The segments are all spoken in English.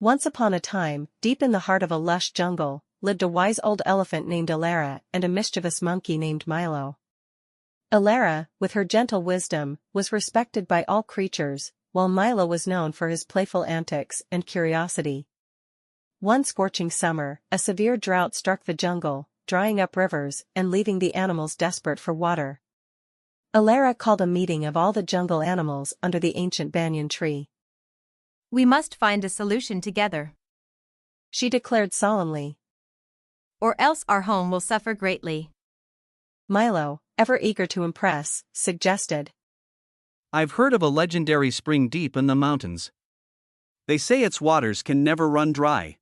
Once upon a time, deep in the heart of a lush jungle, lived a wise old elephant named Elara and a mischievous monkey named Milo. Elara, with her gentle wisdom, was respected by all creatures, while Milo was known for his playful antics and curiosity. One scorching summer, a severe drought struck the jungle, drying up rivers and leaving the animals desperate for water. Elara called a meeting of all the jungle animals under the ancient banyan tree. "We must find a solution together," she declared solemnly. "or else our home will suffer greatly." Milo, ever eager to impress, suggested. "I've heard of a legendary spring deep in the mountains. They say its waters can never run dry."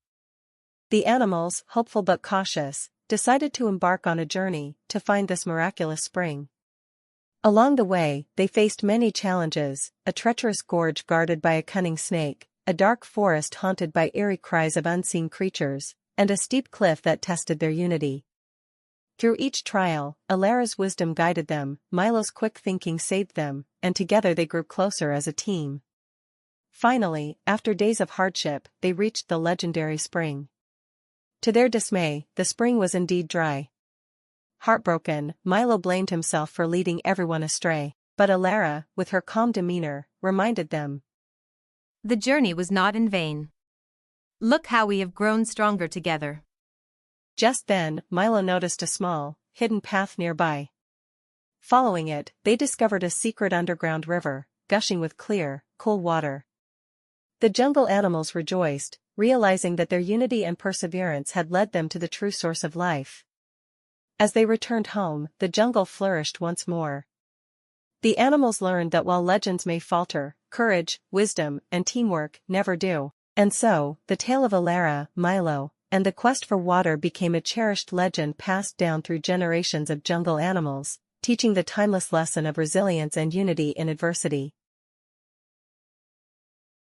The animals, hopeful but cautious, decided to embark on a journey to find this miraculous spring. Along the way, they faced many challenges: a treacherous gorge guarded by a cunning snake, a dark forest haunted by eerie cries of unseen creatures, and a steep cliff that tested their unity. Through each trial, Elara's wisdom guided them, Milo's quick thinking saved them, and together they grew closer as a team. Finally, after days of hardship, they reached the legendary spring. To their dismay, the spring was indeed dry. Heartbroken, Milo blamed himself for leading everyone astray, but Elara, with her calm demeanor, reminded them. "The journey was not in vain. Look how we have grown stronger together." Just then, Milo noticed a small, hidden path nearby. Following it, they discovered a secret underground river, gushing with clear, cool water. The jungle animals rejoiced, realizing that their unity and perseverance had led them to the true source of life. As they returned home, the jungle flourished once more. The animals learned that while legends may falter, courage, wisdom, and teamwork never do. And so, the tale of Elara, Milo, and the quest for water became a cherished legend passed down through generations of jungle animals, teaching the timeless lesson of resilience and unity in adversity.